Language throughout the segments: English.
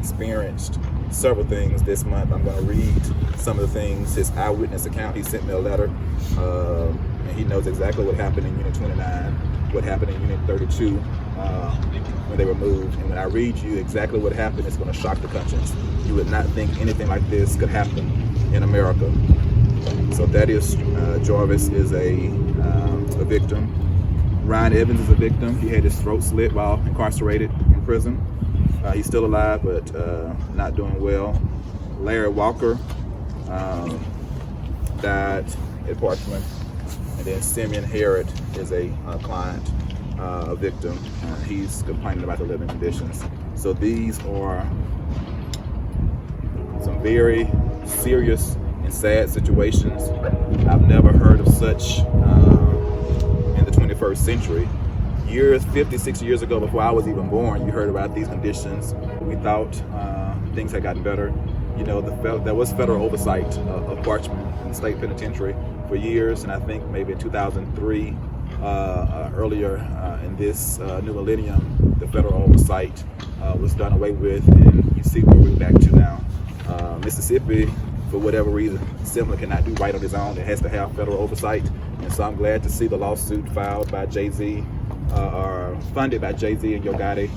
experienced several things this month. I'm going to read some of the things, his eyewitness account. He sent me a letter, and he knows exactly what happened in Unit 29, what happened in Unit 32 when they were moved. And when I read you exactly what happened, it's going to shock the conscience. You would not think anything like this could happen in America. So that is, Jarvis is a victim. Ryan Evans is a victim. He had his throat slit while incarcerated in prison. He's still alive, but not doing well. Larry Walker died at Parchman. And then Simeon Harrod is a client, a victim. He's complaining about the living conditions. So these are some very serious and sad situations. I've never heard of such in the 21st century. 50, 60 years ago, before I was even born, you heard about these conditions. We thought things had gotten better. You know, there was federal oversight of Parchman in the state penitentiary for years, and I think maybe in 2003, earlier in this new millennium, the federal oversight was done away with, and you see where we're back to now. Mississippi, for whatever reason, simply cannot do right on its own. It has to have federal oversight, and so I'm glad to see the lawsuit filed by Jay-Z, or funded by Jay-Z and Yo Gotti,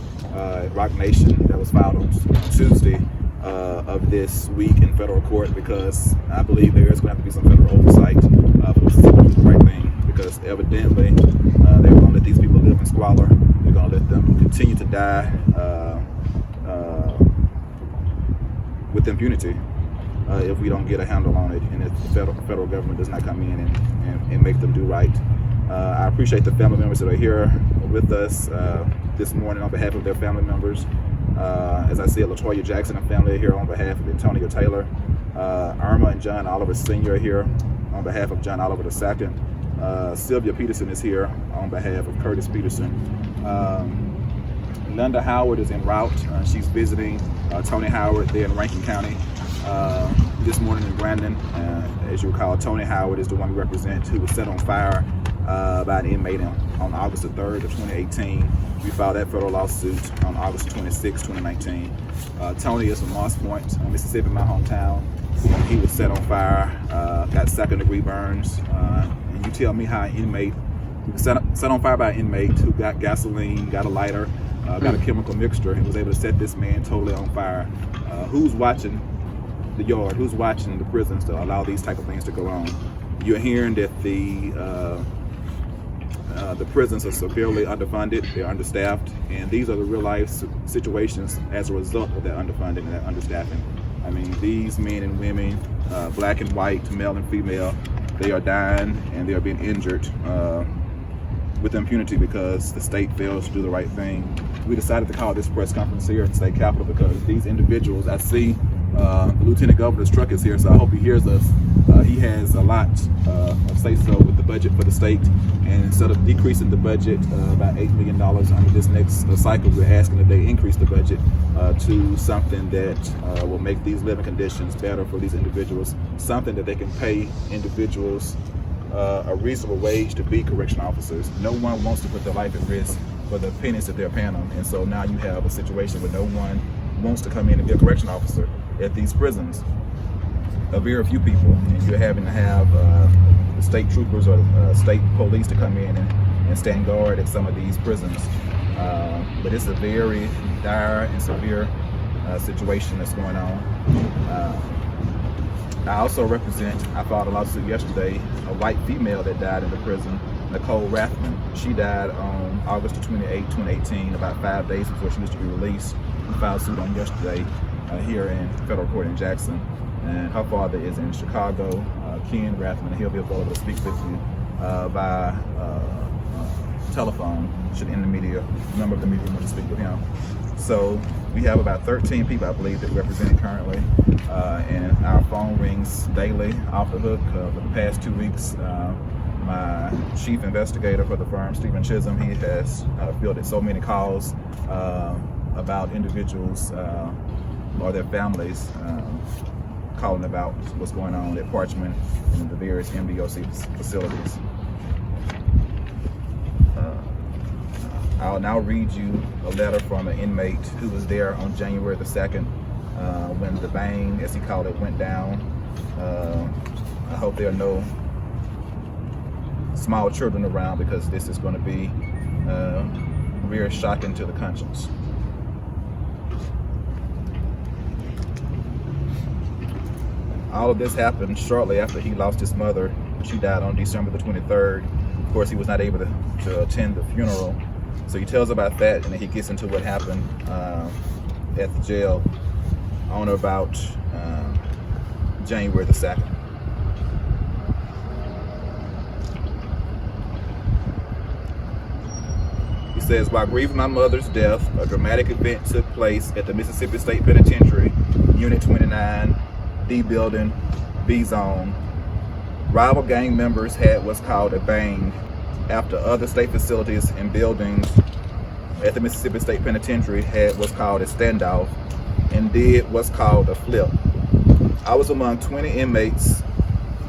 Rock Nation, that was filed on Tuesday of this week in federal court, because I believe there is going to have to be some federal oversight for Mississippi to do the right thing, because evidently they're going to let these people live in squalor. They're going to let them continue to die with impunity if we don't get a handle on it, and if the federal government does not come in and make them do right. I appreciate the family members that are here with us this morning on behalf of their family members. As I said, LaToya Jackson and family are here on behalf of Antonio Taylor. Irma and John Oliver Sr. are here on behalf of John Oliver II. Sylvia Peterson is here on behalf of Curtis Peterson. Linda Howard is en route. She's visiting Tony Howard there in Rankin County this morning in Brandon. As you recall, Tony Howard is the one we represent, who was set on fire by an inmate on August the 3rd of 2018. We filed that federal lawsuit on August 26, 2019. Tony is from Moss Point, Mississippi, my hometown. He was set on fire, got second-degree burns. And you tell me how an inmate, set on fire by an inmate who got gasoline, got a lighter, got a chemical mixture, and was able to set this man totally on fire. Who's watching the yard? Who's watching the prisons to allow these type of things to go on? You're hearing that the prisons are severely underfunded, they're understaffed, and these are the real life situations as a result of that underfunding and that understaffing. I mean, these men and women, black and white, male and female, they are dying and they are being injured with impunity because the state fails to do the right thing. We decided to call this press conference here at the state capitol because these individuals, I see the Lieutenant Governor's truck is here, so I hope he hears us. He has a lot of say-so with the budget for the state, and instead of decreasing the budget about $8 million under this next cycle, we're asking that they increase the budget to something that will make these living conditions better for these individuals, something that they can pay individuals a reasonable wage to be correctional officers. No one wants to put their life at risk for the pennies that they're paying them, and so now you have a situation where no one wants to come in and be a correction officer at these prisons. A very few people, and you're having to have the state troopers or state police to come in and stand guard at some of these prisons. But it's a very dire and severe situation that's going on. I also I filed a lawsuit yesterday, a white female that died in the prison, Nicole Rathman. She died on August 28, 2018, about 5 days before she was to be released. We filed suit on yesterday here in federal court in Jackson. And her father is in Chicago, Ken Rathman, and he'll be available to speak with you by telephone, should any member of the media want to speak with him. So we have about 13 people, I believe, that are represented currently, and our phone rings daily off the hook. For the past 2 weeks, my chief investigator for the firm, Stephen Chisholm, he has fielded so many calls about individuals or their families calling about what's going on at Parchman and the various MDOC facilities. I'll now read you a letter from an inmate who was there on January the 2nd when the bang, as he called it, went down. I hope there are no small children around, because this is going to be very shocking to the conscience. All of this happened shortly after he lost his mother. She died on December the 23rd. Of course, he was not able to attend the funeral. So he tells about that, and then he gets into what happened at the jail on or about January the 2nd. He says, while grieving my mother's death, a dramatic event took place at the Mississippi State Penitentiary, Unit 29, D Building, B Zone. Rival gang members had what's called a bang after other state facilities and buildings at the Mississippi State Penitentiary had what's called a standoff and did what's called a flip. I was among 20 inmates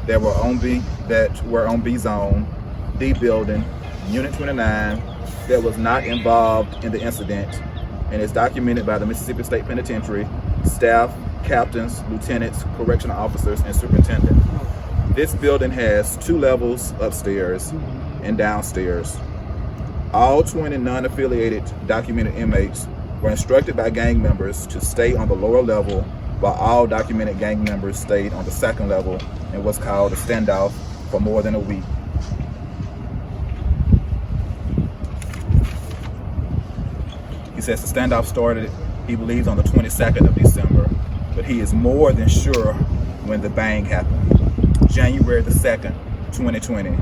that were on B Zone, D Building, Unit 29, that was not involved in the incident, and is documented by the Mississippi State Penitentiary staff, captains, lieutenants, correctional officers, and superintendent. This building has 2 levels upstairs and downstairs. All 20 non-affiliated documented inmates were instructed by gang members to stay on the lower level, while all documented gang members stayed on the 2nd level in what's called a standoff for more than a week. He says the standoff started, he believes, on the 22nd of December, but he is more than sure when the bang happened, January the 2nd, 2020.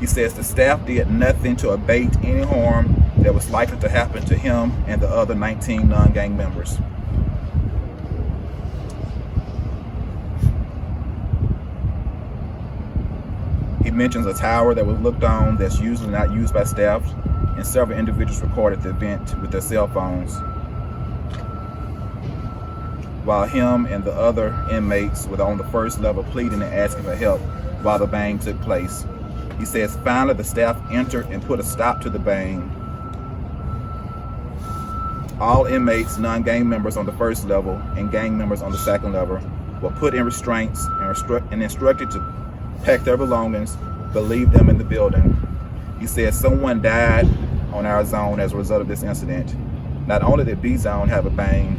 He says the staff did nothing to abate any harm that was likely to happen to him and the other 19 non-gang members. He mentions a tower that was looked on that's usually not used by staff, and several individuals recorded the event with their cell phones, while him and the other inmates were on the 1st level pleading and asking for help while the bang took place. He says finally the staff entered and put a stop to the bang. All inmates, non-gang members on the 1st level and gang members on the 2nd level, were put in restraints and instructed to pack their belongings, but leave them in the building. He says someone died on our zone as a result of this incident. Not only did B Zone have a bang,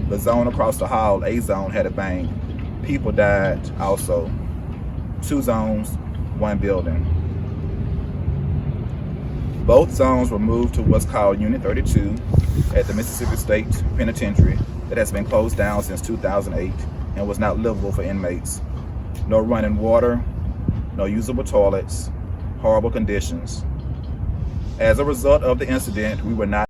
the zone across the hall, A Zone, had a bang. People died also. 2 zones, 1 building. Both zones were moved to what's called Unit 32 at the Mississippi State Penitentiary that has been closed down since 2008 and was not livable for inmates. No running water, no usable toilets, horrible conditions. As a result of the incident, we were not